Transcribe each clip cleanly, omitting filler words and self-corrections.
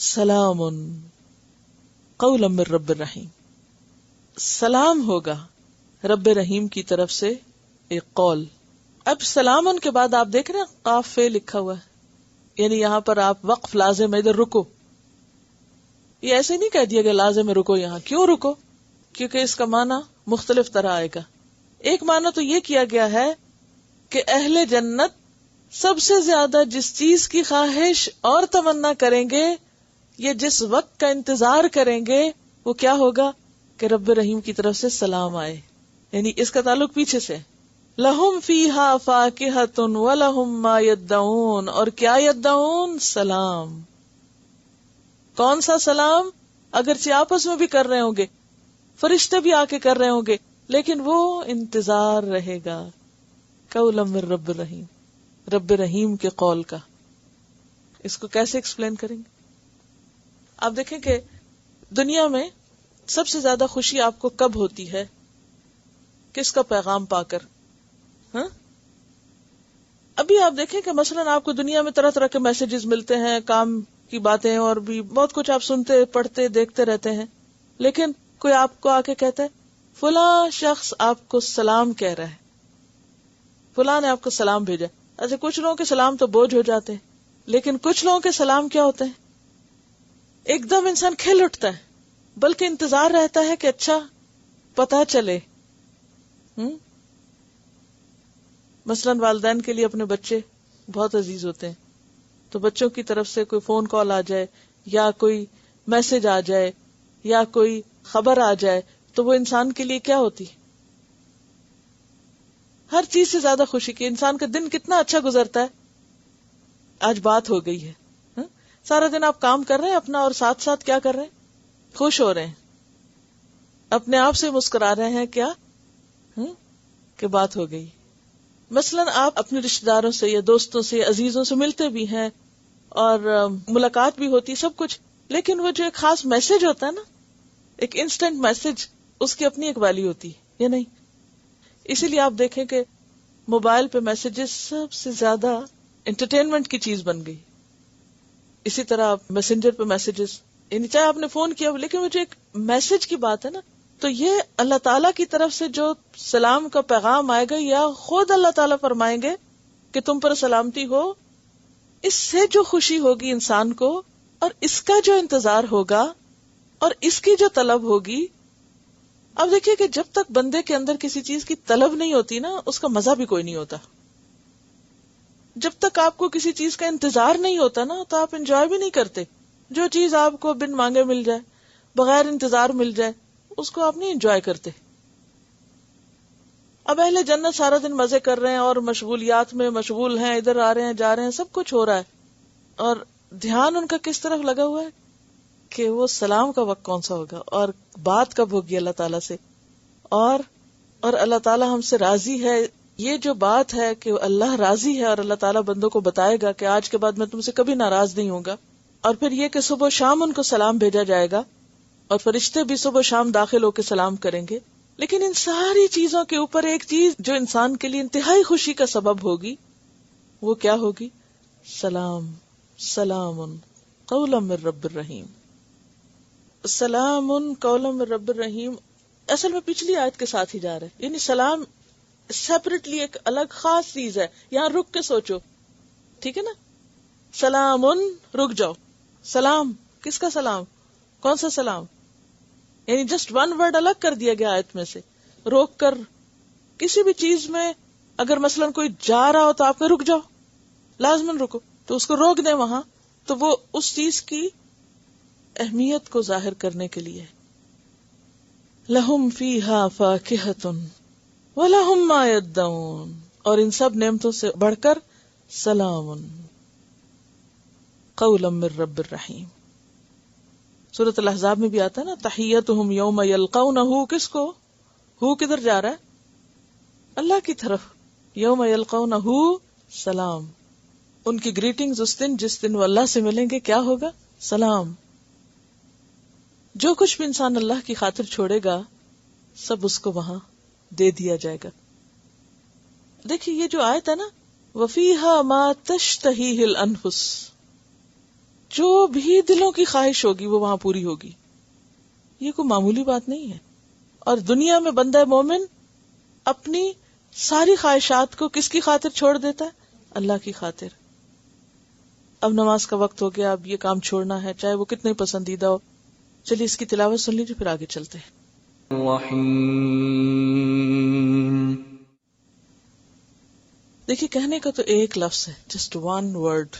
سلام قولا من رب الرحیم. سلام ہوگا رب رحیم کی طرف سے ایک قول. اب سلام کے بعد آپ دیکھ رہے ہیں قاف فے لکھا ہوا ہے، یعنی یہاں پر آپ وقف لازم ہے، ادھر رکو. یہ ایسے نہیں کہہ دیا کہ لازم ہے رکو. یہاں کیوں رکو؟ کیونکہ اس کا معنی مختلف طرح آئے گا. ایک معنی تو یہ کیا گیا ہے کہ اہل جنت سب سے زیادہ جس چیز کی خواہش اور تمنا کریں گے یا جس وقت کا انتظار کریں گے وہ کیا ہوگا کہ رب رحیم کی طرف سے سلام آئے. یعنی اس کا تعلق پیچھے سے لہم فیہا فاکہۃ ولہم ما یدعون. اور کیا یدعون؟ سلام. کون سا سلام؟ اگرچہ آپس میں بھی کر رہے ہوں گے، فرشتے بھی آ کے کر رہے ہوں گے، لیکن وہ انتظار رہے گا. قولا من رب الرحیم، رب رحیم کے قول کا. اس کو کیسے ایکسپلین کریں گے؟ آپ دیکھیں کہ دنیا میں سب سے زیادہ خوشی آپ کو کب ہوتی ہے؟ کس کا پیغام پا کر؟ ہاں ابھی آپ دیکھیں کہ مثلاً آپ کو دنیا میں طرح طرح کے میسیجز ملتے ہیں، کام کی باتیں اور بھی بہت کچھ آپ سنتے پڑھتے دیکھتے رہتے ہیں، لیکن کوئی آپ کو آ کے کہتا ہے فلاں شخص آپ کو سلام کہہ رہا ہے، فلاں نے آپ کو سلام بھیجا. ایسے کچھ لوگوں کے سلام تو بوجھ ہو جاتے ہیں، لیکن کچھ لوگوں کے سلام کیا ہوتے ہیں؟ ایک دم انسان کھل اٹھتا ہے، بلکہ انتظار رہتا ہے کہ اچھا پتہ چلے. مثلاً والدین کے لیے اپنے بچے بہت عزیز ہوتے ہیں، تو بچوں کی طرف سے کوئی فون کال آ جائے یا کوئی میسج آ جائے یا کوئی خبر آ جائے تو وہ انسان کے لیے کیا ہوتی؟ ہر چیز سے زیادہ خوشی کی. انسان کا دن کتنا اچھا گزرتا ہے، آج بات ہو گئی ہے. سارا دن آپ کام کر رہے ہیں اپنا، اور ساتھ ساتھ کیا کر رہے ہیں؟ خوش ہو رہے ہیں، اپنے آپ سے مسکرا رہے ہیں. کیا کہ بات ہو گئی. مثلاً آپ اپنے رشتہ داروں سے یا دوستوں سے یا عزیزوں سے ملتے بھی ہیں اور ملاقات بھی ہوتی، سب کچھ، لیکن وہ جو ایک خاص میسج ہوتا ہے نا، ایک انسٹنٹ میسج، اس کی اپنی ایک ویلیو ہوتی ہے یا نہیں؟ اسی لیے آپ دیکھیں کہ موبائل پہ میسیجز سب سے زیادہ انٹرٹینمنٹ کی چیز بن گئی. اسی طرح میسنجر پہ میسیجز، یعنی چاہے آپ نے فون کیا لیکن وہ جو ایک میسج کی بات ہے نا، تو یہ اللہ تعالیٰ کی طرف سے جو سلام کا پیغام آئے گا یا خود اللہ تعالیٰ فرمائیں گے کہ تم پر سلامتی ہو، اس سے جو خوشی ہوگی انسان کو، اور اس کا جو انتظار ہوگا اور اس کی جو طلب ہوگی. اب دیکھیے کہ جب تک بندے کے اندر کسی چیز کی طلب نہیں ہوتی نا، اس کا مزہ بھی کوئی نہیں ہوتا. جب تک آپ کو کسی چیز کا انتظار نہیں ہوتا نا، تو آپ انجوائے بھی نہیں کرتے. جو چیز آپ کو بن مانگے مل جائے، بغیر انتظار مل جائے، اس کو آپ نہیں انجوائے کرتے. اب اہل جنت سارا دن مزے کر رہے ہیں اور مشغولیات میں مشغول ہیں، ادھر آ رہے ہیں جا رہے ہیں، سب کچھ ہو رہا ہے، اور دھیان ان کا کس طرف لگا ہوا ہے کہ وہ سلام کا وقت کون سا ہوگا اور بات کب ہوگی اللہ تعالیٰ سے، اور اللہ تعالیٰ ہم سے راضی ہے. یہ جو بات ہے کہ اللہ راضی ہے اور اللہ تعالیٰ بندوں کو بتائے گا کہ آج کے بعد میں تم سے کبھی ناراض نہیں ہوں گا. اور پھر یہ کہ صبح و شام ان کو سلام بھیجا جائے گا اور فرشتے بھی صبح و شام داخل ہو کے سلام کریں گے. لیکن ان ساری چیزوں کے اوپر ایک چیز جو انسان کے لیے انتہائی خوشی کا سبب ہوگی، وہ کیا ہوگی؟ سلام. سلام قولا من رب الرحیم. سلام قولا من رب الرحیم اصل میں پچھلی آیت کے ساتھ ہی جا رہا ہے. یعنی سلام سیپریٹلی ایک الگ خاص چیز ہے. یہاں رک کے سوچو، ٹھیک ہے نا؟ سلام، رک جاؤ. سلام کس کا سلام؟ کون سا سلام؟ یعنی جسٹ ون ورڈ الگ کر دیا گیا آیت میں سے، روک کر. کسی بھی چیز میں اگر مثلا کوئی جا رہا ہو تو آپ رک جاؤ، لازماً رکو، تو اس کو روک دیں وہاں، تو وہ اس چیز کی اہمیت کو ظاہر کرنے کے لیے. لہم فیہا فاکہۃ وَلَهُمْ مَا يَدَّعُونَ. اور ان سب نعمتوں سے بڑھ کر سلام قولا من رب الرحیم. سورۃ الاحزاب میں بھی آتا ہے نا، تحیتہم یوم یلقونہ. کس کو؟ ہو کدھر جا رہا ہے؟ اللہ کی طرف. یوم یلقونہ سلام. ان کی گریٹنگز اس دن جس دن وہ اللہ سے ملیں گے کیا ہوگا؟ سلام. جو کچھ بھی انسان اللہ کی خاطر چھوڑے گا سب اس کو وہاں دے دیا جائے گا. دیکھیے یہ جو آیت ہے نا، وَفِيهَا مَا تَشْتَهِيهِ الْأَنفُسُ، جو بھی دلوں کی خواہش ہوگی وہ وہاں پوری ہوگی. یہ کوئی معمولی بات نہیں ہے. اور دنیا میں بندہ مومن اپنی ساری خواہشات کو کس کی خاطر چھوڑ دیتا ہے؟ اللہ کی خاطر. اب نماز کا وقت ہو گیا، اب یہ کام چھوڑنا ہے چاہے وہ کتنے پسندیدہ ہو. چلیے اس کی تلاوت سن لیجیے پھر آگے چلتے ہیں. دیکھیے کہنے کا تو ایک لفظ ہے، جسٹ ون ورڈ،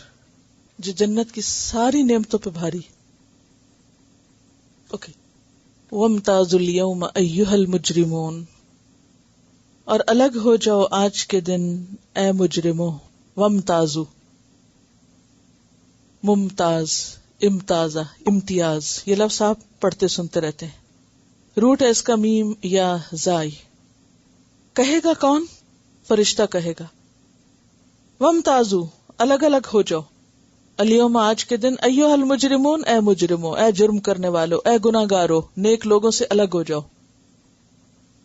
جو جنت کی ساری نعمتوں پہ بھاری. اوکے. وَامْتَازُوا الْيَوْمَ أَيُّهَا الْمُجْرِمُونَ، اور الگ ہو جاؤ آج کے دن اے مجرموں. وَامْتَازُوا، ممتاز، امتازہ، امتیاز، یہ لفظ آپ پڑھتے سنتے رہتے ہیں. روٹ ہے اس کا میم یا زائی. کہے گا کون؟ فرشتہ کہے گا. وَامْتَازُوا، الگ الگ ہو جاؤ. الیوم، آج کے دن. ایھا المجرمون، اے مجرموں، اے جرم کرنے والو، اے گناہگارو، نیک لوگوں سے الگ ہو جاؤ.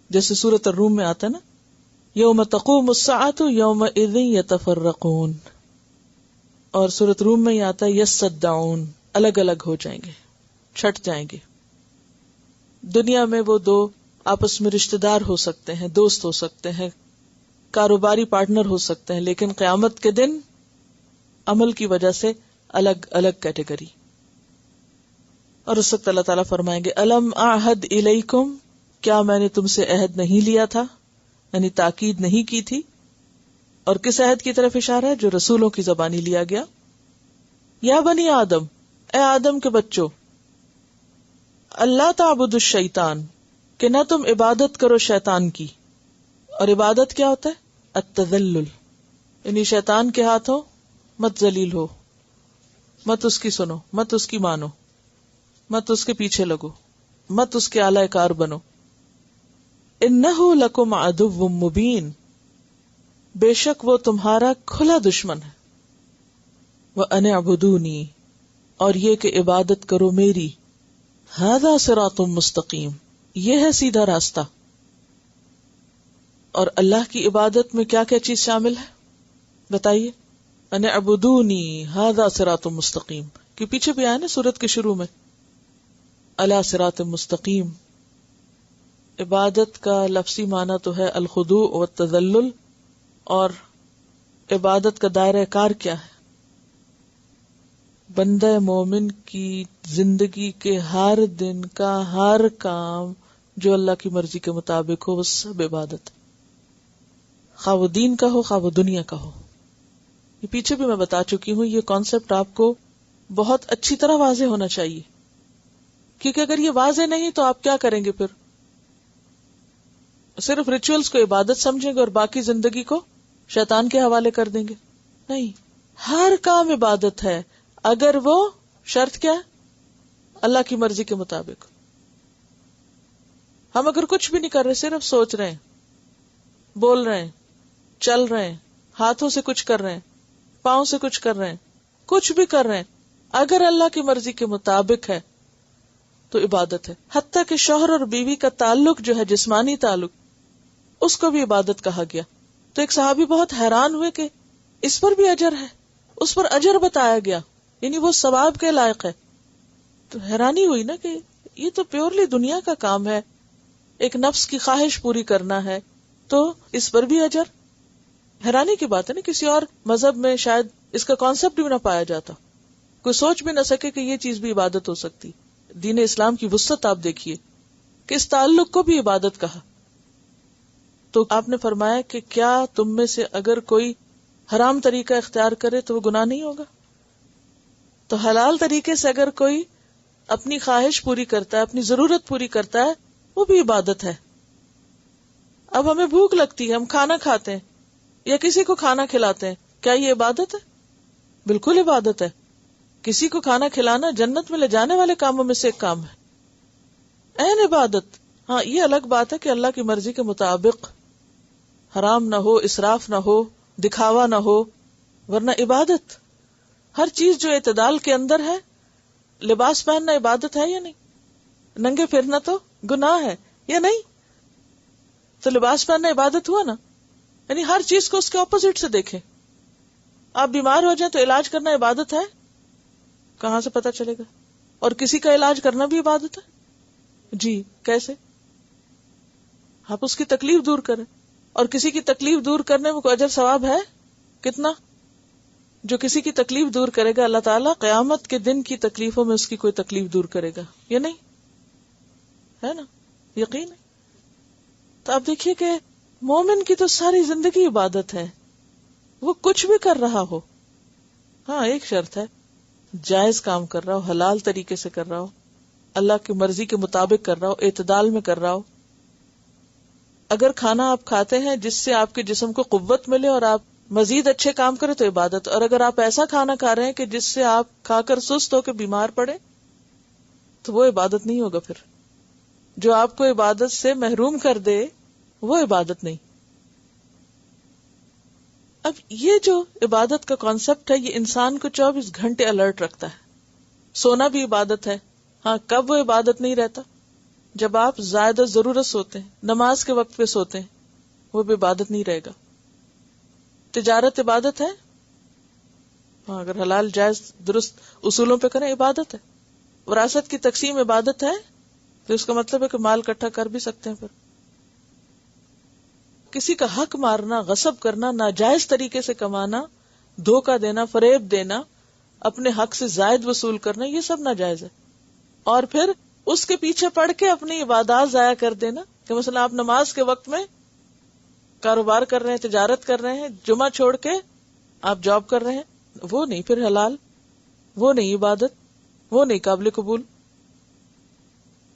جیسے سورۃ الروم میں آتا ہے نا، یوم تقوم الساعۃ یومئذ یتفرقون. اور سورۃ روم میں ہی آتا ہے یصدعون، الگ الگ ہو جائیں گے، چھٹ جائیں گے. دنیا میں وہ دو آپس میں رشتہ دار ہو سکتے ہیں، دوست ہو سکتے ہیں، کاروباری پارٹنر ہو سکتے ہیں، لیکن قیامت کے دن عمل کی وجہ سے الگ الگ کیٹیگری. اور اس وقت اللہ تعالیٰ فرمائیں گے الم اعہد الیکم، کیا میں نے تم سے عہد نہیں لیا تھا، یعنی تاکید نہیں کی تھی. اور کس عہد کی طرف اشارہ ہے؟ جو رسولوں کی زبانی لیا گیا. یا بنی آدم، اے آدم کے بچوں، اللہ تعبدوا الشیطان، کہ نہ تم عبادت کرو شیطان کی. اور عبادت کیا ہوتا ہے؟ التذلل، یعنی شیطان کے ہاتھوں مت ذلیل ہو، مت اس کی سنو، مت اس کی مانو، مت اس کے پیچھے لگو، مت اس کے اعلی کار بنو. انہ لکم عدو مبین، بے شک وہ تمہارا کھلا دشمن ہے. وان اعبدونی، اور یہ کہ عبادت کرو میری. ھذا صراط مستقیم، یہ ہے سیدھا راستہ. اور اللہ کی عبادت میں کیا کیا چیز شامل ہے بتائیے؟ ان اعبدونی ھذا صراط مستقیم، کہ پیچھے بھی آیا نا سورت کے شروع میں الا صراط مستقیم. عبادت کا لفظی معنی تو ہے الخضوع والتذلل، اور عبادت کا دائرہ کار کیا ہے؟ بندہ مومن کی زندگی کے ہر دن کا ہر کام جو اللہ کی مرضی کے مطابق ہو وہ سب عبادت ہے، خواہ وہ دین کا ہو خواہ وہ دنیا کا ہو. یہ پیچھے بھی میں بتا چکی ہوں، یہ کانسیپٹ آپ کو بہت اچھی طرح واضح ہونا چاہیے، کیونکہ اگر یہ واضح نہیں تو آپ کیا کریں گے؟ پھر صرف ریچولز کو عبادت سمجھیں گے اور باقی زندگی کو شیطان کے حوالے کر دیں گے. نہیں، ہر کام عبادت ہے اگر وہ شرط کیا ہے؟ اللہ کی مرضی کے مطابق. ہم اگر کچھ بھی نہیں کر رہے، صرف سوچ رہے ہیں، بول رہے ہیں، چل رہے ہیں، ہاتھوں سے کچھ کر رہے ہیں، پاؤں سے کچھ کر رہے ہیں، کچھ بھی کر رہے ہیں، اگر اللہ کی مرضی کے مطابق ہے تو عبادت ہے. حتیٰ کہ شوہر اور بیوی کا تعلق جو ہے جسمانی تعلق، اس کو بھی عبادت کہا گیا. تو ایک صحابی بہت حیران ہوئے کہ اس پر بھی اجر ہے، اس پر اجر بتایا گیا، یعنی وہ ثواب کے لائق ہے. تو حیرانی ہوئی نا کہ یہ تو پیورلی دنیا کا کام ہے، ایک نفس کی خواہش پوری کرنا ہے، تو اس پر بھی اجر. حیرانی کی بات ہے نا، کسی اور مذہب میں شاید اس کا کانسیپٹ بھی نہ پایا جاتا، کوئی سوچ بھی نہ سکے کہ یہ چیز بھی عبادت ہو سکتی. دین اسلام کی وسعت آپ دیکھیے کہ اس تعلق کو بھی عبادت کہا. تو آپ نے فرمایا کہ کیا تم میں سے اگر کوئی حرام طریقہ اختیار کرے تو وہ گناہ نہیں ہوگا؟ تو حلال طریقے سے اگر کوئی اپنی خواہش پوری کرتا ہے، اپنی ضرورت پوری کرتا ہے، وہ بھی عبادت ہے. اب ہمیں بھوک لگتی ہے، ہم کھانا کھاتے ہیں یا کسی کو کھانا کھلاتے ہیں، کیا یہ عبادت ہے؟ بالکل عبادت ہے. کسی کو کھانا کھلانا جنت میں لے جانے والے کاموں میں سے ایک کام ہے، عین عبادت. ہاں، یہ الگ بات ہے کہ اللہ کی مرضی کے مطابق حرام نہ ہو، اسراف نہ ہو، دکھاوا نہ ہو، ورنہ عبادت ہر چیز جو اعتدال کے اندر ہے. لباس پہننا عبادت ہے یا نہیں؟ ننگے پھرنا تو گناہ ہے یا نہیں؟ تو لباس پہننا عبادت ہوا نا. یعنی ہر چیز کو اس کے اپوزٹ سے دیکھیں. آپ بیمار ہو جائیں تو علاج کرنا عبادت ہے. کہاں سے پتا چلے گا؟ اور کسی کا علاج کرنا بھی عبادت ہے؟ جی کیسے؟ آپ اس کی تکلیف دور کریں، اور کسی کی تکلیف دور کرنے میں کوئی اجر ثواب ہے؟ کتنا؟ جو کسی کی تکلیف دور کرے گا اللہ تعالیٰ قیامت کے دن کی تکلیفوں میں اس کی کوئی تکلیف دور کرے گا، یہ نہیں ہے نا؟ یقین ہے۔ تو آپ دیکھیے کہ مومن کی تو ساری زندگی عبادت ہے، وہ کچھ بھی کر رہا ہو، ہاں ایک شرط ہے، جائز کام کر رہا ہو، حلال طریقے سے کر رہا ہو، اللہ کی مرضی کے مطابق کر رہا ہو، اعتدال میں کر رہا ہو۔ اگر کھانا آپ کھاتے ہیں جس سے آپ کے جسم کو قوت ملے اور آپ مزید اچھے کام کریں تو عبادت، اور اگر آپ ایسا کھانا کھا رہے ہیں کہ جس سے آپ کھا کر سست ہو کے بیمار پڑے تو وہ عبادت نہیں ہوگا۔ پھر جو آپ کو عبادت سے محروم کر دے وہ عبادت نہیں۔ اب یہ جو عبادت کا کانسیپٹ ہے یہ انسان کو 24 گھنٹے الرٹ رکھتا ہے۔ سونا بھی عبادت ہے، ہاں کب وہ عبادت نہیں رہتا؟ جب آپ زائد ضرورت سوتے ہیں، نماز کے وقت پہ سوتے ہیں، وہ بھی عبادت نہیں رہے گا۔ تجارت عبادت ہے، ہاں اگر حلال جائز درست اصولوں پہ کریں عبادت ہے۔ وراثت کی تقسیم عبادت ہے، تو اس کا مطلب ہے کہ مال اکٹھا کر بھی سکتے ہیں۔ پھر کسی کا حق مارنا، غصب کرنا، ناجائز طریقے سے کمانا، دھوکہ دینا، فریب دینا، اپنے حق سے زائد وصول کرنا، یہ سب ناجائز ہے۔ اور پھر اس کے پیچھے پڑ کے اپنی عبادات ضائع کر دینا، کہ مثلا آپ نماز کے وقت میں کاروبار کر رہے ہیں، تجارت کر رہے ہیں، جمعہ چھوڑ کے آپ جاب کر رہے ہیں، وہ نہیں پھر حلال، وہ نہیں عبادت، وہ نہیں قابل قبول۔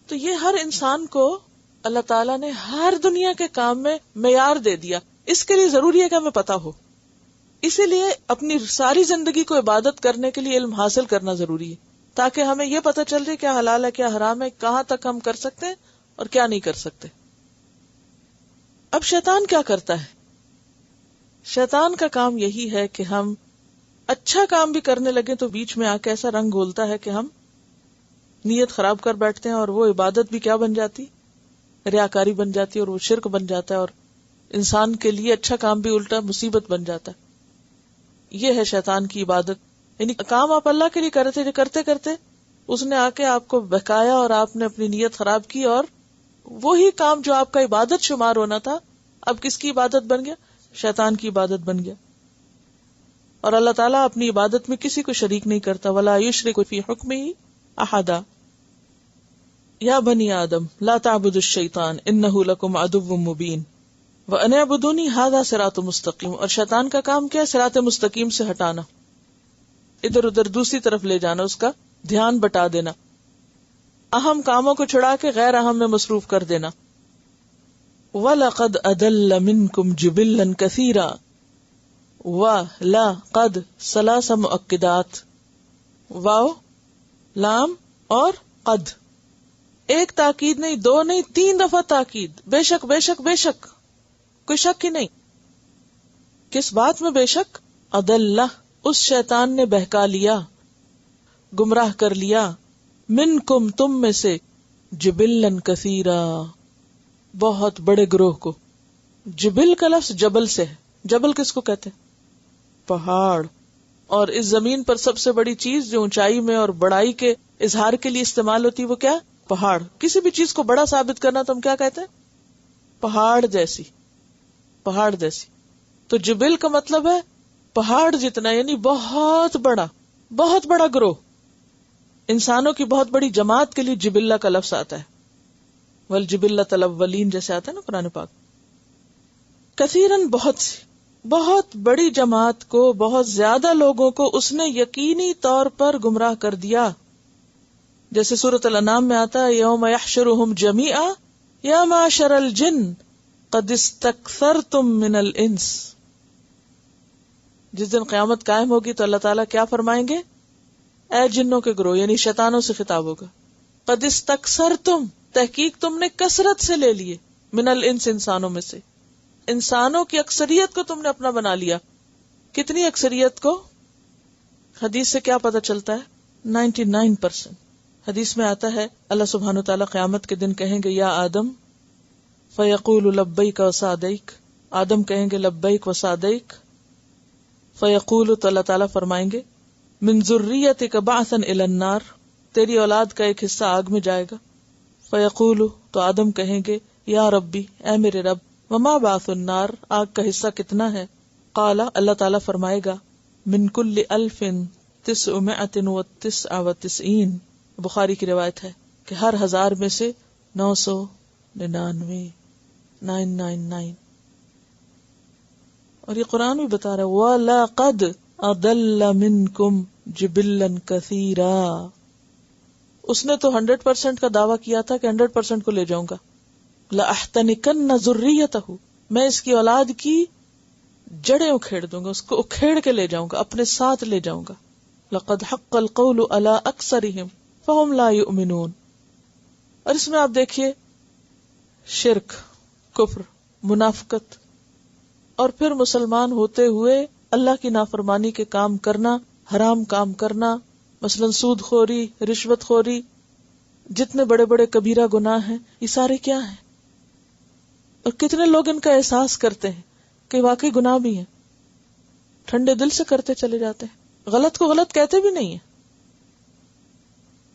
تو یہ ہر انسان کو اللہ تعالیٰ نے ہر دنیا کے کام میں معیار دے دیا، اس کے لیے ضروری ہے کہ ہمیں پتا ہو۔ اسی لیے اپنی ساری زندگی کو عبادت کرنے کے لیے علم حاصل کرنا ضروری ہے، تاکہ ہمیں یہ پتا چل جائے کیا حلال ہے کیا حرام ہے، کہاں تک ہم کر سکتے ہیں اور کیا نہیں کر سکتے۔ اب شیطان کیا کرتا ہے؟ شیطان کا کام یہی ہے کہ ہم اچھا کام بھی کرنے لگے تو بیچ میں آ کے ایسا رنگ گھولتا ہے کہ ہم نیت خراب کر بیٹھتے ہیں، اور وہ عبادت بھی کیا بن جاتی؟ ریاکاری بن جاتی ہے، اور وہ شرک بن جاتا ہے، اور انسان کے لیے اچھا کام بھی الٹا مصیبت بن جاتا ہے۔ یہ ہے شیطان کی عبادت، یعنی کام آپ اللہ کے لیے کر رہے تھے، جو کرتے کرتے اس نے آ کے آپ کو بہکایا اور آپ نے اپنی نیت خراب کی، اور وہی کام جو آپ کا عبادت شمار ہونا تھا اب کس کی عبادت بن گیا؟ شیطان کی عبادت بن گیا۔ اور اللہ تعالیٰ اپنی عبادت میں کسی کو شریک نہیں کرتا، وَلَا يُشْرِكُ فِي حُكْمِهِ أَحَدًا۔ یا بنی آدم لا تعبدوا الشیطان انہ لکم عدو مبین وان اعبدونی ھذا صراط مستقیم۔ اور شیطان کا کام کیا ہے؟ صراط مستقیم سے ہٹانا، ادھر ادھر دوسری طرف لے جانا، اس کا دھیان بٹا دینا، اہم کاموں کو چھڑا کے غیر اہم میں مصروف کر دینا۔ وَلَقَدْ أَضَلَّ مِنْكُمْ جِبِلًّا كَثِيرًا وَلَقَدْ ثلاث مؤکدات، واو لام اور قد، ایک تاکید نہیں، دو نہیں، 3 دفعہ تاکید، بے شک بے شک بے شک، کوئی شک ہی نہیں۔ کس بات میں بے شک؟ اضل، اس شیطان نے بہکا لیا، گمراہ کر لیا، منکم تم میں سے، جبلن کثیرا بہت بڑے گروہ کو۔ جبل کا لفظ جبل سے ہے، جبل کس کو کہتے ہیں؟ پہاڑ۔ اور اس زمین پر سب سے بڑی چیز جو اونچائی میں اور بڑائی کے اظہار کے لیے استعمال ہوتی ہے وہ کیا؟ پہاڑ۔ کسی بھی چیز کو بڑا ثابت کرنا تو ہم کیا کہتے ہیں؟ پہاڑ جیسی، پہاڑ جیسی۔ تو جبل کا مطلب ہے پہاڑ جتنا، یعنی بہت بڑا، بہت بڑا گروہ۔ انسانوں کی بہت بڑی جماعت کے لیے جبلہ کا لفظ آتا ہے، والجبلۃ الاولین جیسے آتا ہے نا قرآن پاک۔ کثیرن بہت سی، بہت بڑی جماعت کو، بہت زیادہ لوگوں کو اس نے یقینی طور پر گمراہ کر دیا۔ جیسے سورۃ الانعام میں آتا ہے یوم یحشرہم جمیعا یا معشر الجن قد استکثرتم من الانس۔ جس دن قیامت قائم ہوگی تو اللہ تعالیٰ کیا فرمائیں گے؟ اے جنوں کے گروہ، یعنی شیطانوں سے خطاب ہوگا، قد استکثرتم، تحقیق تم نے کثرت سے لے لیے، من الانس، انسانوں میں سے، انسانوں کی اکثریت کو تم نے اپنا بنا لیا۔ کتنی اکثریت کو؟ حدیث سے کیا پتہ چلتا ہے؟ 99%۔ حدیث میں آتا ہے اللہ سبحانہ وتعالیٰ قیامت کے دن کہیں گے یا آدم، فیقول لبیک وسعدیک، آدم کہیں گے لبیک وسعدیک، فیقول، تو اللہ تعالیٰ فرمائیں گے من ذریتک بعثا الی النار، تیری اولاد کا ایک حصہ آگ میں جائے گا. فیقول، تو آدم کہیں گے یا ربی، اے میرے رب، وما بعث النار، آگ کا حصہ کتنا ہے؟ قال، اللہ تعالیٰ فرمائے گا من کل 1999، بخاری کی روایت ہے کہ ہر 1000 میں سے 999 999. اور یہ قرآن بھی بتا رہا ہے وَلَقَدْ أَضَلَّ مِنْكُمْ جِبِلًّا كَثِيرًا. اس نے تو 100% کا دعویٰ کیا تھا کہ 100% کو لے جاؤں گا. لَأَحْتَنِكَنَّ ذُرِّيَّتَهُ، میں اس کی اولاد کی جڑیں اکھیڑ دوں گا، اس کو اکھیڑ کے لے جاؤں گا، اپنے ساتھ لے جاؤں گا. لَقَدْ حَقَّ الْقَوْلُ عَلَىٰ أَكْثَرِهِمْ فَهُمْ لَا يُؤْمِنُونَ. اور اس میں آپ دیکھیے شرک، کفر، منافقت، اور پھر مسلمان ہوتے ہوئے اللہ کی نافرمانی کے کام کرنا، حرام کام کرنا، مثلا سود خوری، رشوت خوری، جتنے بڑے بڑے کبیرہ گناہ ہیں، یہ سارے کیا ہیں؟ اور کتنے لوگ ان کا احساس کرتے ہیں کہ واقعی گناہ بھی ہیں، ٹھنڈے دل سے کرتے چلے جاتے ہیں، غلط کو غلط کہتے بھی نہیں ہیں.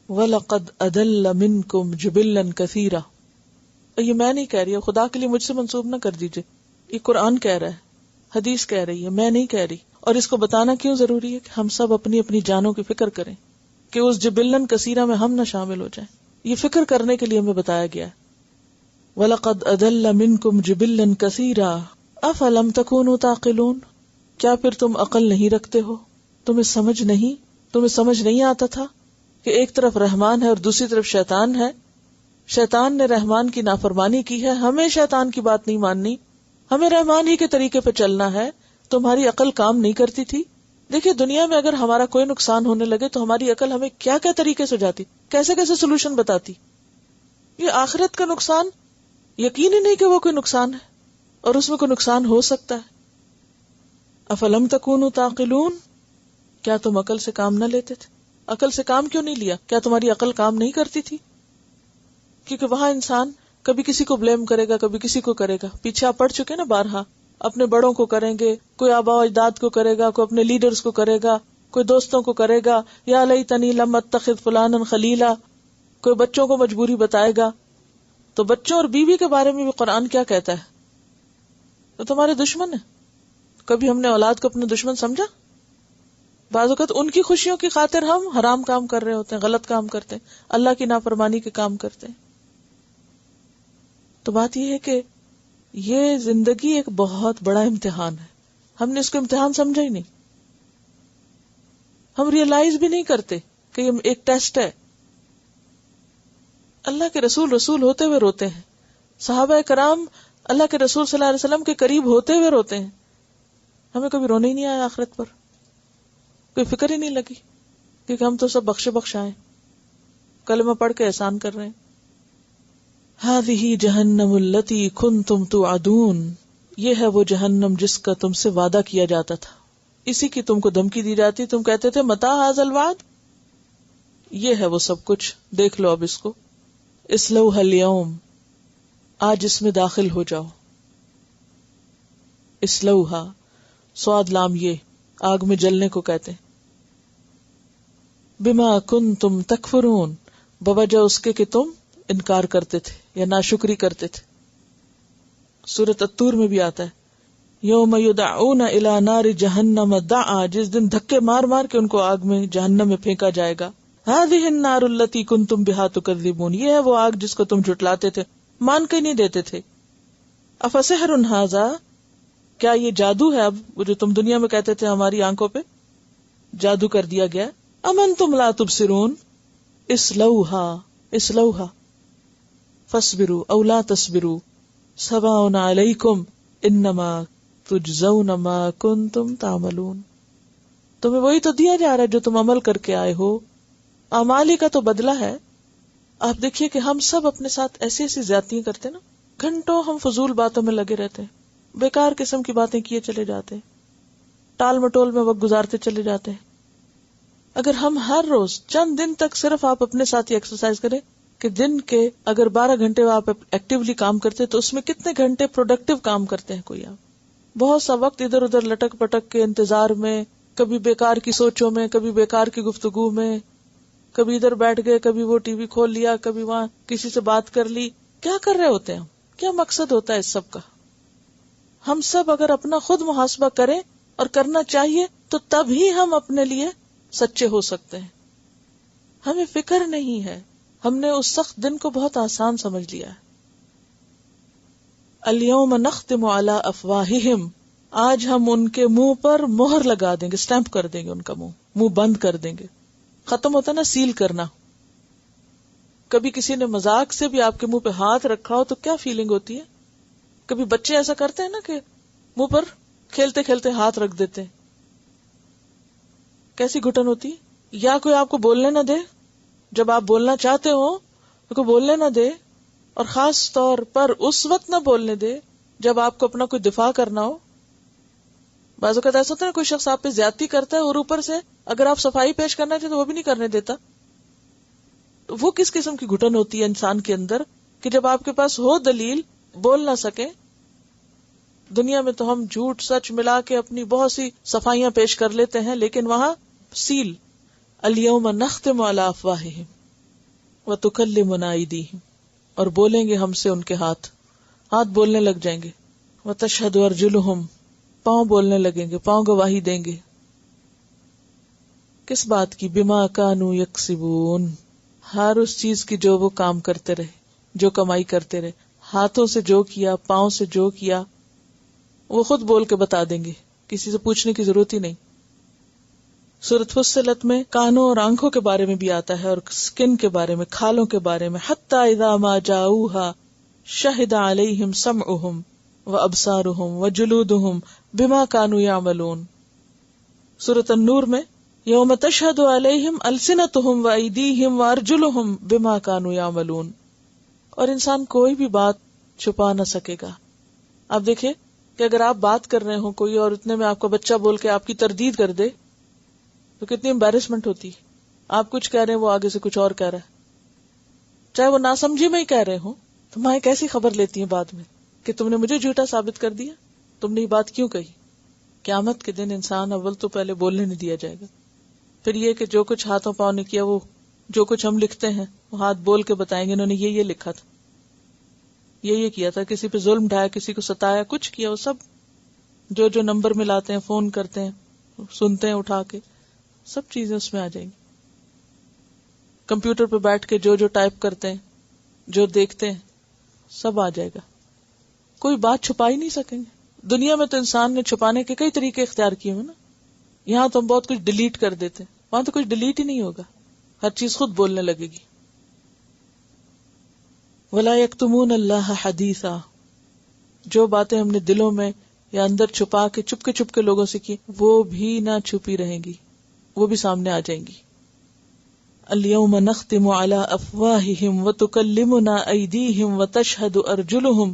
وَلَقَدْ أَضَلَّ مِنْكُمْ جِبِلًّا كَثِيرًا. یہ میں نہیں کہہ رہی، خدا کے لیے مجھ سے منسوب نہ کر دیجئے، یہ قرآن کہہ رہا ہے، حدیث کہہ رہی ہے، میں نہیں کہہ رہی. اور اس کو بتانا کیوں ضروری ہے کہ ہم سب اپنی اپنی جانوں کی فکر کریں کہ اس جبلن کثیرہ میں ہم نہ شامل ہو جائیں. یہ فکر کرنے کے لیے ہمیں بتایا گیا ہے. وَلَقَدْ أَضَلَّ مِنْكُمْ جِبِلًّا كَثِيرًا أَفَلَمْ تَكُونُوا تَعْقِلُونَ. کیا پھر تم عقل نہیں رکھتے ہو؟ تمہیں سمجھ نہیں آتا تھا کہ ایک طرف رحمان ہے اور دوسری طرف شیطان ہے. شیطان نے رحمان کی نافرمانی کی ہے، ہمیں شیطان کی بات نہیں ماننی، ہمیں رحمان ہی کے طریقے پہ چلنا ہے. تمہاری عقل کام نہیں کرتی تھی. دیکھیے دنیا میں اگر ہمارا کوئی نقصان ہونے لگے تو ہماری عقل ہمیں کیا کیا طریقے سے جاتی، کیسے کیسے سولوشن بتاتی. یہ آخرت کا نقصان یقین ہی نہیں کہ وہ کوئی نقصان ہے اور اس میں کوئی نقصان ہو سکتا ہے. افلم تکونوا تعقلون، کیا تم عقل سے کام نہ لیتے تھے؟ عقل سے کام کیوں نہیں لیا؟ کیا تمہاری عقل کام نہیں کرتی تھی؟ کیونکہ وہاں انسان کبھی کسی کو بلیم کرے گا، کبھی کسی کو کرے گا. پیچھے آپ پڑھ چکے نا بارہا، اپنے بڑوں کو کریں گے، کوئی آبا و اجداد کو کرے گا، کوئی اپنے لیڈرز کو کرے گا، کوئی دوستوں کو کرے گا، یا لیتنی لم اتخذ فلانا خلیلا، کوئی بچوں کو مجبوری بتائے گا. تو بچوں اور بیوی کے بارے میں بھی قرآن کیا کہتا ہے؟ تو تمہارے دشمن ہے. کبھی ہم نے اولاد کو اپنے دشمن سمجھا؟ بعض اوقات ان کی خوشیوں کی خاطر ہم حرام کام کر رہے ہوتے ہیں، غلط کام کرتے ہیں، اللہ کی نافرمانی کے کام کرتے ہیں. تو بات یہ ہے کہ یہ زندگی ایک بہت بڑا امتحان ہے. ہم نے اس کو امتحان سمجھا ہی نہیں، ہم ریئلائز بھی نہیں کرتے کہ یہ ایک ٹیسٹ ہے. اللہ کے رسول ہوتے ہوئے روتے ہیں، صحابہ کرام اللہ کے رسول صلی اللہ علیہ وسلم کے قریب ہوتے ہوئے روتے ہیں. ہمیں کبھی رونے ہی نہیں آیا آخرت پر، کوئی فکر ہی نہیں لگی، کیونکہ ہم تو سب بخشے بخشائیں، کلمہ پڑھ کے احسان کر رہے ہیں. ہذہ جہنم التی کنتم توعدون، یہ ہے وہ جہنم جس کا تم سے وعدہ کیا جاتا تھا، اسی کی تم کو دھمکی دی جاتی. تم کہتے تھے متی ھذا الوعد، یہ ہے وہ سب کچھ، دیکھ لو اب اس کو. اصلوھا اليوم، آج اس میں داخل ہو جاؤ. اصلوھا، صاد لام یہ آگ میں جلنے کو کہتے ہیں. بما کنتم تکفرون، بوجہ اس کے کہ تم انکار کرتے تھے یا ناشکری کرتے تھے. سورۃ الطور میں بھی آتا ہے یوم یدعون الی نار جہنم دعا، جس دن دھکے مار مار کے ان کو آگ میں جہنم میں پھینکا جائے گا. ہذہ النار التی کنتم بہا تکذبون، یہ ہے وہ آگ جس کو تم جھٹلاتے تھے، مان کے نہیں دیتے تھے. افسحر ھذا، کیا یہ جادو ہے؟ اب جو تم دنیا میں کہتے تھے ہماری آنکھوں پہ جادو کر دیا گیا. ام انتم لا تبصرون، اصلوھا فاصبروا او لا تصبروا سواء علیکم انما تجزون ما کنتم تعملون. تمہیں وہی تو دیا جا رہا ہے جو تم عمل کر کے آئے ہو، اعمال ہی کا تو بدلہ ہے. آپ دیکھیے کہ ہم سب اپنے ساتھ ایسی ایسی زیادتیاں کرتے ہیں نا، گھنٹوں ہم فضول باتوں میں لگے رہتے ہیں، بیکار قسم کی باتیں کیے چلے جاتے ہیں، ٹال مٹول میں وقت گزارتے چلے جاتے ہیں. اگر ہم ہر روز چند دن تک صرف آپ اپنے ساتھ ہی ایکسرسائز کریں کہ دن کے اگر 12 گھنٹے آپ ایکٹیولی کام کرتے تو اس میں کتنے گھنٹے پروڈکٹیو کام کرتے ہیں. کوئی آپ بہت سا وقت ادھر ادھر لٹک پٹک کے انتظار میں، کبھی بیکار کی سوچوں میں، کبھی بیکار کی گفتگو میں، کبھی ادھر بیٹھ گئے، کبھی وہ ٹی وی کھول لیا، کبھی وہاں کسی سے بات کر لی. کیا کر رہے ہوتے ہیں ہم؟ کیا مقصد ہوتا ہے اس سب کا؟ ہم سب اگر اپنا خود محاسبہ کریں اور کرنا چاہیے تو تب ہی ہم اپنے لیے سچے ہو سکتے ہیں. ہمیں فکر نہیں ہے، ہم نے اس سخت دن کو بہت آسان سمجھ لیا ہے. الیوم نختم علی افواہہم، آج ہم ان کے منہ پر مہر لگا دیں گے، سٹیمپ کر دیں گے، ان کا منہ بند کر دیں گے. ختم ہوتا نا سیل کرنا. کبھی کسی نے مذاق سے بھی آپ کے منہ پہ ہاتھ رکھا ہو تو کیا فیلنگ ہوتی ہے؟ کبھی بچے ایسا کرتے ہیں نا کہ منہ پر کھیلتے کھیلتے ہاتھ رکھ دیتے ہیں. کیسی گھٹن ہوتی ہے. یا کوئی آپ کو بولنے نہ دے، جب آپ بولنا چاہتے ہو تو کوئی بولنے نہ دے، اور خاص طور پر اس وقت نہ بولنے دے جب آپ کو اپنا کوئی دفاع کرنا ہو. بعض اوقات ایسا ہوتا ہے نا، کوئی شخص آپ پہ زیادتی کرتا ہے اور اوپر سے اگر آپ صفائی پیش کرنا چاہتے تو وہ بھی نہیں کرنے دیتا. وہ کس قسم کی گھٹن ہوتی ہے انسان کے اندر کہ جب آپ کے پاس ہو دلیل بول نہ سکے. دنیا میں تو ہم جھوٹ سچ ملا کے اپنی بہت سی صفائیاں پیش کر لیتے ہیں، لیکن وہاں سیل. الیوم نختم علی افواہہم وتکلمنا ایدیہم، اور بولیں گے ہم سے ان کے ہاتھ بولنے لگ جائیں گے. وتشہد ارجلہم، پاؤں بولنے لگیں گے، پاؤں گواہی دیں گے. کس بات کی؟ بما کانوا یکسبون، ہر اس چیز کی جو وہ کام کرتے رہے، جو کمائی کرتے رہے. ہاتھوں سے جو کیا، پاؤں سے جو کیا، وہ خود بول کے بتا دیں گے، کسی سے پوچھنے کی ضرورت ہی نہیں. سورۃ فصلت میں کانوں اور آنکھوں کے بارے میں بھی آتا ہے، اور سکن کے بارے میں، کھالوں کے بارے میں. حتی اذا ما جاؤوہا شہد علیہم سمعہم وابصارہم وجلودہم بما کانوا یعملون. سورۃ النور میں یوم تشہد علیہم السنتہم وایدیہم وارجلہم بما کانوا یعملون. اور انسان کوئی بھی بات چھپا نہ سکے گا. آپ دیکھیں کہ اگر آپ بات کر رہے ہوں کوئی اور اتنے میں آپ کا بچہ بول کے آپ کی تردید کر دے تو کتنی امبیرسمنٹ ہوتی. آپ کچھ کہہ رہے ہیں، وہ آگے سے کچھ اور کہہ رہا ہے، چاہے وہ ناسمجھی میں ہی کہہ رہے ہوں. تو مائیں کیسی خبر لیتی ہیں بعد میں کہ تم نے مجھے جھوٹا ثابت کر دیا، تم نے یہ بات کیوں کہی. قیامت کے دن انسان اول تو پہلے بولنے نہیں دیا جائے گا. پھر یہ کہ جو کچھ ہاتھوں پاؤں نے کیا، وہ جو کچھ ہم لکھتے ہیں وہ ہاتھ بول کے بتائیں گے انہوں نے یہ لکھا تھا، یہ کیا تھا، کسی پہ ظلم ڈھایا، کسی کو ستایا، کچھ کیا، وہ سب جو نمبر ملاتے ہیں، فون کرتے ہیں، سنتے ہیں اٹھا کے، سب چیزیں اس میں آ جائیں گی. کمپیوٹر پہ بیٹھ کے جو ٹائپ کرتے ہیں، جو دیکھتے ہیں، سب آ جائے گا. کوئی بات چھپا ہی نہیں سکیں گے. دنیا میں تو انسان نے چھپانے کے کئی طریقے اختیار کیے ہیں نا. یہاں تو ہم بہت کچھ ڈیلیٹ کر دیتے ہیں، وہاں تو کچھ ڈیلیٹ ہی نہیں ہوگا، ہر چیز خود بولنے لگے گی. وَلَا يَكْتُمُونَ اللَّهَ حَدِيثًا، جو باتیں ہم نے دلوں میں یا اندر چھپا کے چپ کے لوگوں سے کی، وہ بھی نہ چھپی رہیں گی، وہ بھی سامنے آ جائیں گی. الْيَوْمَ نَخْتِمُ عَلَىٰ أَفْوَاهِهِمْ وَتُكَلِّمُنَا أَيْدِيهِمْ وَتَشْهَدُ أَرْجُلُهُمْ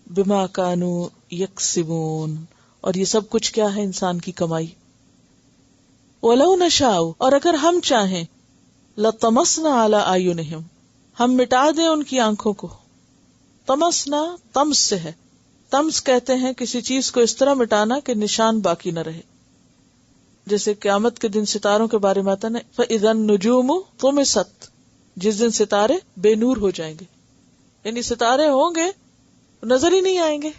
بِمَا كَانُوا يَكْسِبُونَ. اور یہ سب کچھ کیا ہے؟ انسان کی کمائی. وَلَوْ نَشَاءُ، اور اگر ہم چاہیں، لَطَمَسْنَا عَلَىٰ أَعْيُنِهِمْ، ہم مٹا دیں ان کی آنکھوں کو. تمسنا تمس سے ہے. تمس کہتے ہیں کسی چیز کو اس طرح مٹانا کہ نشان باقی نہ رہے. جیسے قیامت کے دن ستاروں کے بارے میں آتا ہے نا، فَإِذَا النُّجُومُ طُمِسَتْ، جس دن ستارے بے نور ہو جائیں گے، یعنی ستارے ہوں گے نظر ہی نہیں آئیں گے،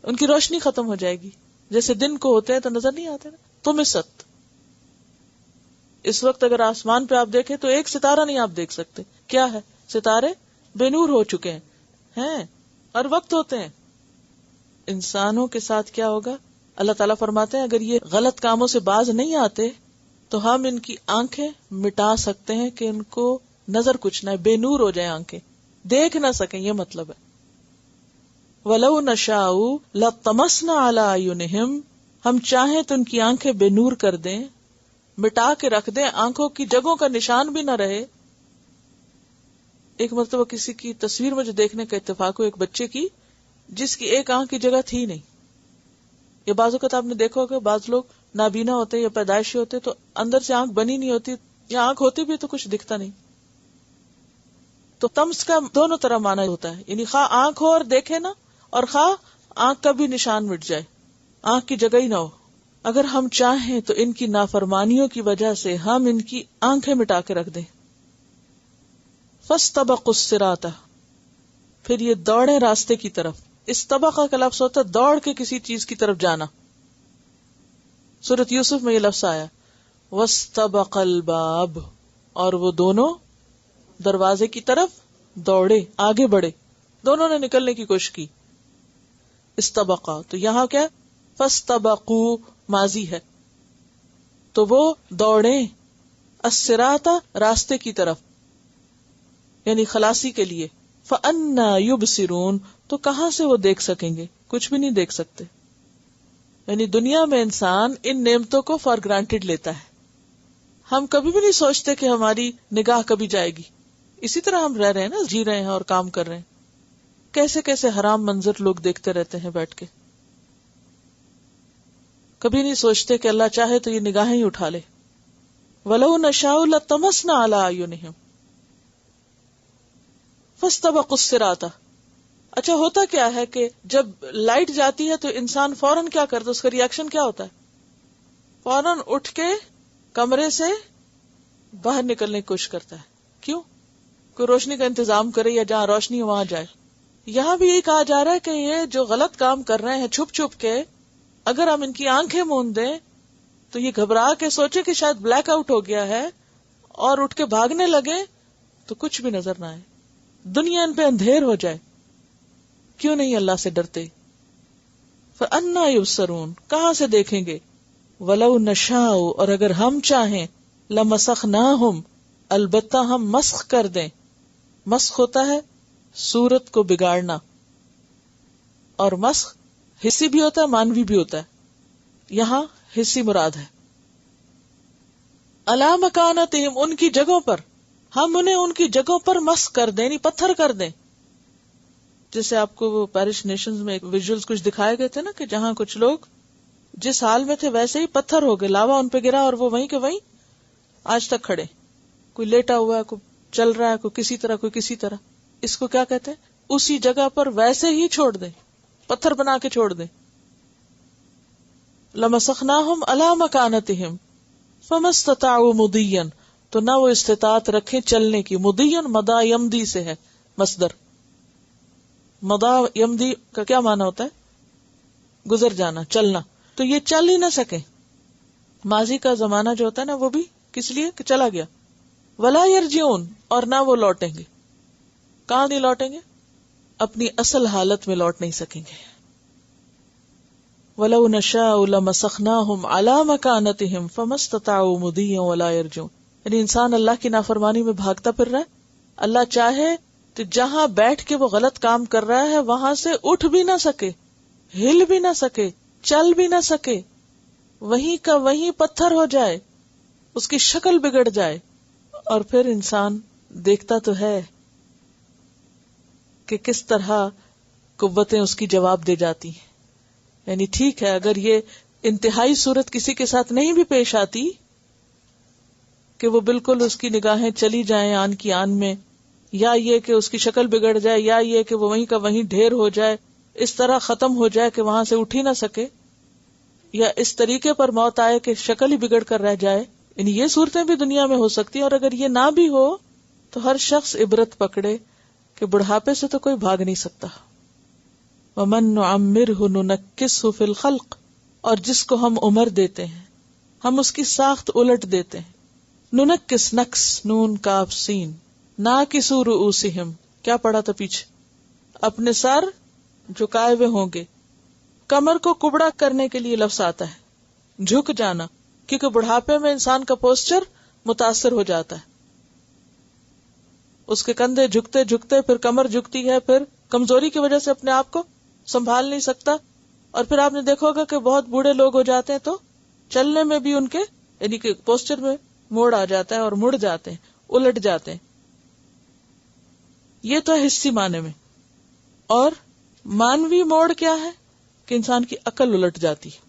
ان کی روشنی ختم ہو جائے گی. جیسے دن کو ہوتے ہیں تو نظر نہیں آتے نا. طُمِسَتْ، اس وقت اگر آسمان پہ آپ دیکھیں تو ایک ستارہ نہیں آپ دیکھ سکتے. کیا ہے؟ ستارے بے نور ہو چکے ہیں ہر وقت ہوتے ہیں. انسانوں کے ساتھ کیا ہوگا؟ اللہ تعالیٰ فرماتے ہیں اگر یہ غلط کاموں سے باز نہیں آتے تو ہم ان کی آنکھیں مٹا سکتے ہیں کہ ان کو نظر کچھ نہ، بے نور ہو جائیں، آنکھیں دیکھ نہ سکیں. یہ مطلب ہے وَلَوْ نَشَاءُ لَطَمَسْنَا عَلَىٰ أَعْيُنِهِمْ، ہم چاہیں تو ان کی آنکھیں بے نور کر دیں، مٹا کے رکھ دیں، آنکھوں کی جگہوں کا نشان بھی نہ رہے. ایک مرتبہ کسی کی تصویر مجھے دیکھنے کا اتفاق ہو، ایک بچے کی جس کی ایک آنکھ کی جگہ تھی نہیں. یہ بعض اوقات آپ نے دیکھا ہوگا بعض لوگ نابینا ہوتے یا پیدائشی ہوتے تو اندر سے آنکھ بنی نہیں ہوتی، یا آنکھ ہوتی بھی تو کچھ دکھتا نہیں. تو تمس کا دونوں طرح معنی ہوتا ہے، یعنی خواہ آنکھ ہو اور دیکھے نا، اور خواہ آنکھ کا بھی نشان مٹ جائے، آنکھ کی جگہ ہی نہ ہو. اگر ہم چاہیں تو ان کی نافرمانیوں کی وجہ سے ہم ان کی آنکھیں مٹا کے رکھ دیں. فاستبقوا الصراط، پھر یہ دوڑے راستے کی طرف. استبقہ کا لفظ ہوتا ہے دوڑ کے کسی چیز کی طرف جانا. سورۃ یوسف میں یہ لفظ آیا واستبق الباب، اور وہ دونوں دروازے کی طرف دوڑے، آگے بڑھے، دونوں نے نکلنے کی کوشش کی. استبقہ تو یہاں کیا فاستبقوا ماضی ہے، تو وہ دوڑے الصراط راستے کی طرف، یعنی خلاصی کے لیے. فَأَنَّا يُبْصِرُونَ، تو کہاں سے وہ دیکھ سکیں گے؟ کچھ بھی نہیں دیکھ سکتے. یعنی دنیا میں انسان ان نعمتوں کو فار گرانٹیڈ لیتا ہے. ہم کبھی بھی نہیں سوچتے کہ ہماری نگاہ کبھی جائے گی. اسی طرح ہم رہ رہے ہیں نا، جی رہے ہیں اور کام کر رہے ہیں. کیسے کیسے حرام منظر لوگ دیکھتے رہتے ہیں بیٹھ کے. کبھی نہیں سوچتے کہ اللہ چاہے تو یہ نگاہیں ہی اٹھا لے. وَلَوْ نَشَاءُ لَطَمَسْنَا عَلَىٰ أَعْيُنِهِمْ فَاسْتَبَقُوا الصِّرَاطَ. اچھا ہوتا کیا ہے کہ جب لائٹ جاتی ہے تو انسان فوراً کیا کرتا ہے؟ اس کا ری ایکشن کیا ہوتا ہے؟ فوراً اٹھ کے کمرے سے باہر نکلنے کی کوشش کرتا ہے. کیوں؟ کوئی روشنی کا انتظام کرے یا جہاں روشنی ہو وہاں جائے. یہاں بھی یہی کہا جا رہا ہے کہ یہ جو غلط کام کر رہے ہیں چھپ چھپ کے، اگر ہم ان کی آنکھیں موند دیں تو یہ گھبرا کے سوچے کہ شاید بلیک آؤٹ ہو گیا ہے اور اٹھ کے بھاگنے لگے تو کچھ بھی نظر نہ آئے، دنیا ان پہ اندھیر ہو جائے. کیوں نہیں اللہ سے ڈرتے؟ فَأَنَّا يُبْصَرُونَ، کہاں سے دیکھیں گے؟ وَلَوْ نَشَاءُ، اور اگر ہم چاہیں، لَمَسَخْنَاهُمْ، البتہ ہم مسخ کر دیں. مسخ ہوتا ہے صورت کو بگاڑنا، اور مسخ حصی بھی ہوتا ہے مانوی بھی ہوتا ہے. یہاں حصی مراد ہے. عَلَىٰ مَكَانَتِهِمْ، ان کی جگہوں پر، ہم انہیں ان کی جگہوں پر مسخ کر دیں، یعنی پتھر کر دیں. جیسے آپ کو وہ پیرش نیشنز میں ویژولز کچھ دکھائے گئے تھے نا، کہ جہاں کچھ لوگ جس حال میں تھے ویسے ہی پتھر ہو گئے، لاوا ان پہ گرا اور وہ وہیں کے وہیں آج تک کھڑے. کوئی لیٹا ہوا ہے، کوئی چل رہا ہے، کوئی کسی طرح کوئی کسی طرح. اس کو کیا کہتے ہیں؟ اسی جگہ پر ویسے ہی چھوڑ دیں، پتھر بنا کے چھوڑ دیں. لَمَسَخْنَاهُمْ عَلَىٰ مَكَانَتِهِمْ فَمَا اسْتَطَاعُوا مُضِيًّا، تو نہ وہ استطاعت رکھیں چلنے کی. مُضِيًّا مدا یمدی سے ہے مصدر. مدا یمدی کا کیا معنی ہوتا ہے؟ گزر جانا، چلنا. تو یہ چل ہی نہ سکے. ماضی کا زمانہ جو ہوتا ہے نا وہ بھی کس لیے کہ چلا گیا. ولا یرجعون، اور نہ وہ لوٹیں گے. کہاں نہیں لوٹیں گے؟ اپنی اصل حالت میں لوٹ نہیں سکیں گے. وَلَوْ نَشَاءُ لَمَسَخْنَاهُمْ عَلَىٰ مَكَانَتِهِمْ فَمَا اسْتَطَاعُوا مُضِيًّا وَلَا يَرْجِعُونَ. یعنی انسان اللہ کی نافرمانی میں بھاگتا پھر رہا ہے. اللہ چاہے تو جہاں بیٹھ کے وہ غلط کام کر رہا ہے وہاں سے اٹھ بھی نہ سکے، ہل بھی نہ سکے، چل بھی نہ سکے، وہیں کا وہیں پتھر ہو جائے، اس کی شکل بگڑ جائے. اور پھر انسان دیکھتا تو ہے کہ کس طرح قوتیں اس کی جواب دے جاتی ہیں. یعنی ٹھیک ہے اگر یہ انتہائی صورت کسی کے ساتھ نہیں بھی پیش آتی کہ وہ بالکل اس کی نگاہیں چلی جائیں آن کی آن میں، یا یہ کہ اس کی شکل بگڑ جائے، یا یہ کہ وہ وہیں کا وہیں ڈھیر ہو جائے، اس طرح ختم ہو جائے کہ وہاں سے اٹھ ہی نہ سکے، یا اس طریقے پر موت آئے کہ شکل ہی بگڑ کر رہ جائے. یعنی یہ صورتیں بھی دنیا میں ہو سکتی ہیں. اور اگر یہ نہ بھی ہو تو ہر شخص عبرت پکڑے کہ بڑھاپے سے تو کوئی بھاگ نہیں سکتا. وَمَن نُعَمِّرْهُ نُنَكِّسْهُ فِي الْخَلْقِ، اور جس کو ہم عمر دیتے ہیں ہم اس کی ساخت الٹ دیتے ہیں. نُنَكِّس، نقص، نون کاف سین. ناکسو رؤوسہم، کیا پڑھا تھا پیچھے؟ اپنے سر جھکائے ہوئے ہوں گے. کمر کو کبڑا کرنے کے لیے لفظ آتا ہے، جھک جانا، کیونکہ بڑھاپے میں انسان کا پوسچر متاثر ہو جاتا ہے. اس کے کندھے جھکتے جھکتے پھر کمر جھکتی ہے، پھر کمزوری کی وجہ سے اپنے آپ کو سنبھال نہیں سکتا. اور پھر آپ نے دیکھا ہوگا کہ بہت بوڑھے لوگ ہو جاتے ہیں تو چلنے میں بھی ان کے یعنی کہ پوسچر میں موڑ آ جاتا ہے اور مڑ جاتے ہیں، الٹ جاتے ہیں. یہ تو ہے حصی معنی میں. اور مانوی موڑ کیا ہے کہ انسان کی عقل الٹ جاتی ہے.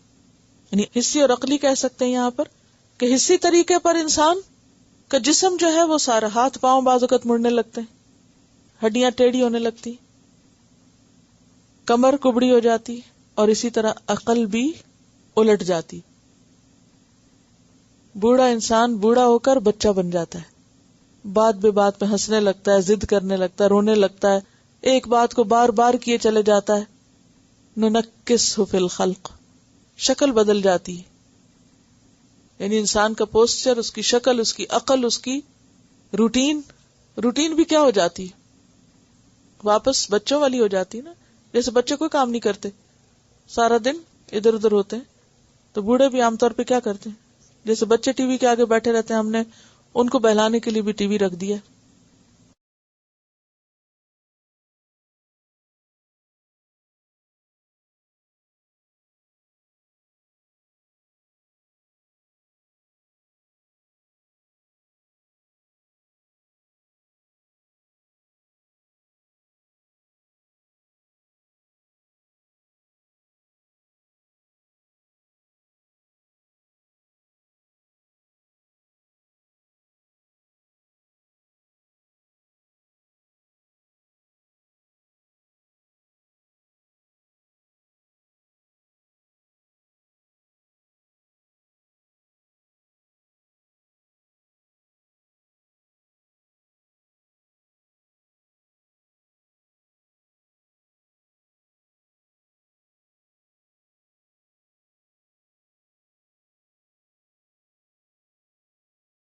یعنی حصی اور عقلی کہہ سکتے ہیں یہاں پر کہ حصی طریقے پر انسان کا جسم جو ہے وہ سارا ہاتھ پاؤں بعض اوقات مڑنے لگتے ہیں، ہڈیاں ٹیڑھی ہونے لگتی، کمر کبڑی ہو جاتی، اور اسی طرح عقل بھی الٹ جاتی. بوڑھا انسان بوڑھا ہو کر بچہ بن جاتا ہے، بات بے بات میں ہنسنے لگتا ہے، ضد کرنے لگتا ہے، رونے لگتا ہے، ایک بات کو بار بار کیے چلے جاتا ہے. ننکسہ فی الخلق، شکل بدل جاتی ہے. یعنی انسان کا پوسچر، اس کی شکل، اس کی عقل، اس کی روٹین بھی کیا ہو جاتی ہے؟ واپس بچوں والی ہو جاتی ہے نا. جیسے بچے کوئی کام نہیں کرتے، سارا دن ادھر ادھر ہوتے ہیں. تو بوڑھے بھی عام طور پہ کیا کرتے ہیں؟ جیسے بچے ٹی وی کے آگے بیٹھے رہتے ہیں، ہم نے ان کو بہلانے کے لیے بھی ٹی وی رکھ دیا.